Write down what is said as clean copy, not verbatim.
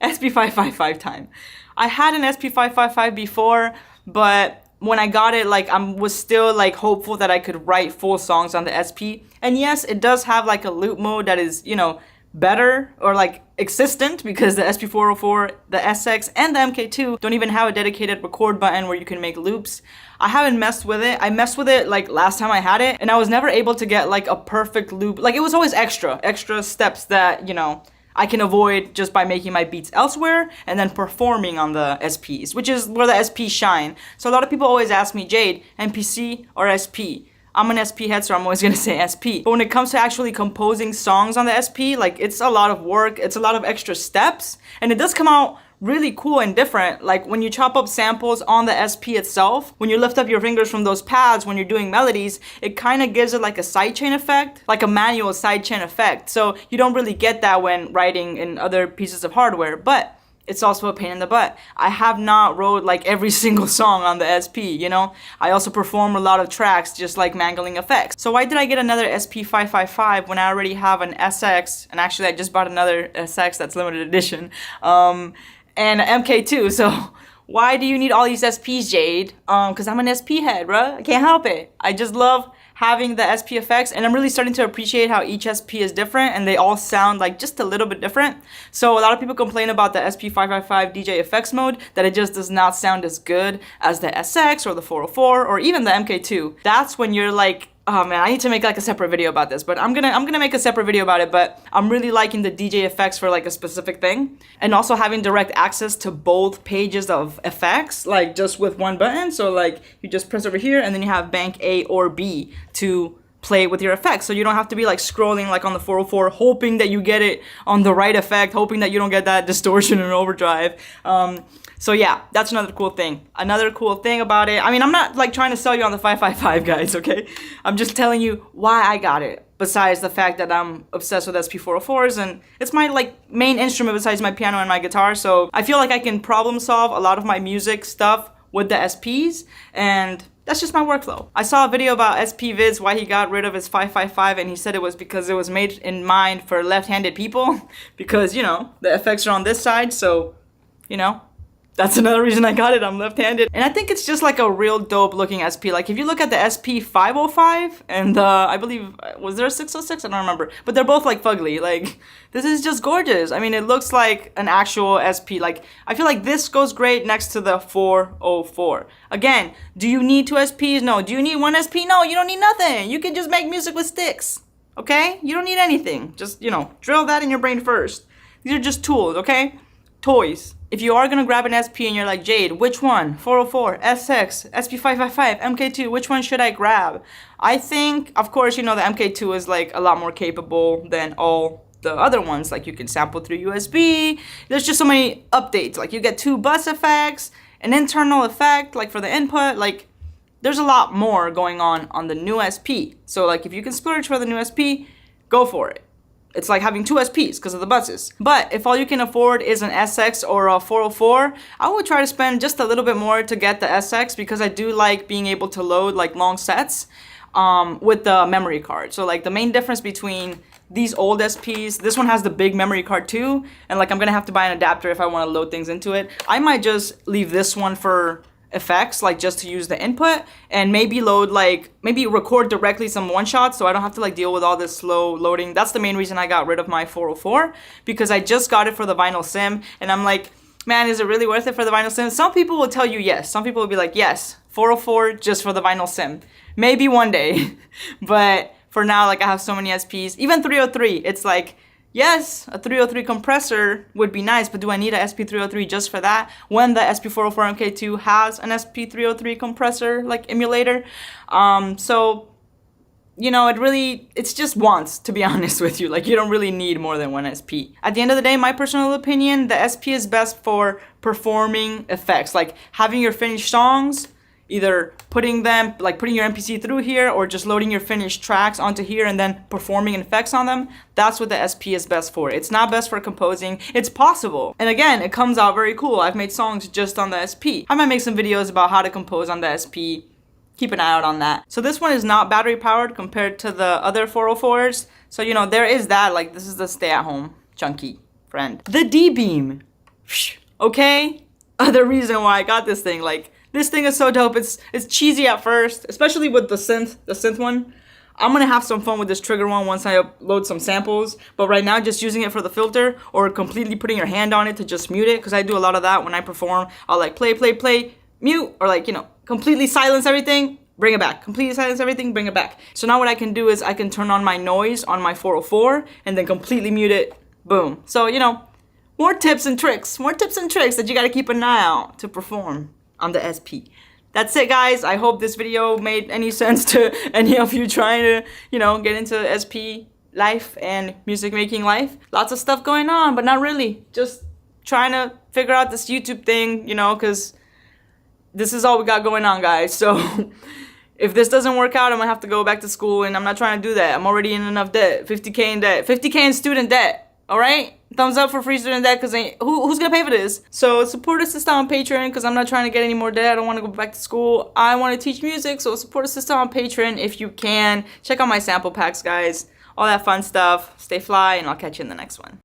SP-555 time. I had an SP-555 before, but when I got it, like, I was still like hopeful that I could write full songs on the SP. And yes, it does have like a loop mode that is, you know, better or like existent, because the SP-404, the SX, and the MK2 don't even have a dedicated record button where you can make loops. I haven't messed with it. I messed with it like last time I had it, and I was never able to get like a perfect loop. Like, it was always extra steps that, you know, I can avoid just by making my beats elsewhere and then performing on the SPs, which is where the SPs shine. So a lot of people always ask me, Jade, MPC or SP? I'm an SP head, so I'm always gonna say SP. But when it comes to actually composing songs on the SP, like, it's a lot of work, it's a lot of extra steps, and it does come out really cool and different. Like, when you chop up samples on the SP itself, when you lift up your fingers from those pads when you're doing melodies, it kind of gives it like a sidechain effect, like a manual sidechain effect. So you don't really get that when writing in other pieces of hardware, but it's also a pain in the butt. I have not wrote like every single song on the SP, you know? I also perform a lot of tracks just like mangling effects. So why did I get another SP-555 when I already have an SX? And actually I just bought another SX that's limited edition. And MK2, so why do you need all these SPs, Jade? Cause I'm an SP head, bruh. I can't help it. I just love having the SP effects, and I'm really starting to appreciate how each SP is different and they all sound like just a little bit different. So a lot of people complain about the SP-555 DJ effects mode, that it just does not sound as good as the SX or the 404 or even the MK2. That's when you're like, oh man, I need to make like a separate video about this, but I'm gonna make a separate video about it. But I'm really liking the DJ effects for like a specific thing, and also having direct access to both pages of effects, like just with one button. So like you just press over here and then you have bank A or B to play with your effects, so you don't have to be like scrolling like on the 404 hoping that you get it on the right effect, hoping that you don't get that distortion and overdrive. So yeah, that's another cool thing. Another cool thing about it, I mean, I'm not like trying to sell you on the 555, guys, okay? I'm just telling you why I got it, besides the fact that I'm obsessed with SP404s, and it's my like main instrument besides my piano and my guitar, so I feel like I can problem solve a lot of my music stuff with the SPs, and that's just my workflow. I saw a video about SP-Vids, why he got rid of his 555, and he said it was because it was made in mind for left-handed people, because, you know, the effects are on this side, so, you know, that's another reason I got it. I'm left-handed. And I think it's just like a real dope looking SP. Like, if you look at the SP-505 and I believe, was there a 606? I don't remember. But they're both like fugly. Like, this is just gorgeous. I mean, it looks like an actual SP. Like, I feel like this goes great next to the 404. Again, do you need two SPs? No. Do you need one SP? No, you don't need nothing. You can just make music with sticks. Okay? You don't need anything. Just, you know, drill that in your brain first. These are just tools, okay? Toys. If you are gonna grab an SP and you're like, Jade, which one? 404, SX, SP-555, MK2, which one should I grab? I think, of course, you know, the MK2 is like a lot more capable than all the other ones. Like, you can sample through USB. There's just so many updates. Like, you get 2 bus effects, an internal effect, like for the input. Like, there's a lot more going on the new SP. So like, if you can splurge for the new SP, go for it. It's like having 2 SPs because of the buses. But if all you can afford is an SX or a 404, I would try to spend just a little bit more to get the SX, because I do like being able to load like long sets with the memory card. So like, the main difference between these old SPs, this one has the big memory card too, and like, I'm gonna have to buy an adapter if I want to load things into it. I might just leave this one for effects, like just to use the input, and maybe load like, maybe record directly some one shots so I don't have to like deal with all this slow loading. That's the main reason I got rid of my 404, because I just got it for the vinyl sim, and I'm like, man, is it really worth it for the vinyl sim? Some people will tell you yes. Some people will be like, yes, 404 just for the vinyl sim. Maybe one day. But for now, like, I have so many SPs. Even 303, it's like, yes, a 303 compressor would be nice, but do I need a SP303 just for that? When the SP404 MK2 has an SP303 compressor, like, emulator. So, you know, it's just wants, to be honest with you. Like, you don't really need more than one SP. At the end of the day, my personal opinion, the SP is best for performing effects. Like, having your finished songs, either putting your MPC through here, or just loading your finished tracks onto here and then performing effects on them. That's what the SP is best for. It's not best for composing. It's possible. And again, it comes out very cool. I've made songs just on the SP. I might make some videos about how to compose on the SP. Keep an eye out on that. So this one is not battery powered compared to the other 404s. So, you know, there is that. Like, this is the stay at home chunky friend. The D-Beam. okay? The reason why I got this thing. Like, this thing is so dope. It's cheesy at first, especially with the synth one. I'm gonna have some fun with this trigger one once I upload some samples. But right now, just using it for the filter or completely putting your hand on it to just mute it, because I do a lot of that when I perform. I'll like play, mute, or like, you know, completely silence everything, bring it back. Completely silence everything, bring it back. So now what I can do is I can turn on my noise on my 404 and then completely mute it. Boom. So, you know, more tips and tricks that you gotta keep an eye out to perform on the SP. That's it, guys. I hope this video made any sense to any of you trying to, you know, get into SP life and music making life. Lots of stuff going on, but not really. Just trying to figure out this YouTube thing, you know, because this is all we got going on, guys. So if this doesn't work out, I'm gonna have to go back to school, and I'm not trying to do that. I'm already in enough debt. 50K in debt. 50K in student debt. All right? Thumbs up for free student debt, because who's gonna pay for this? So support a system on Patreon, because I'm not trying to get any more debt. I don't want to go back to school. I want to teach music, so support a system on Patreon if you can. Check out my sample packs, guys. All that fun stuff. Stay fly, and I'll catch you in the next one.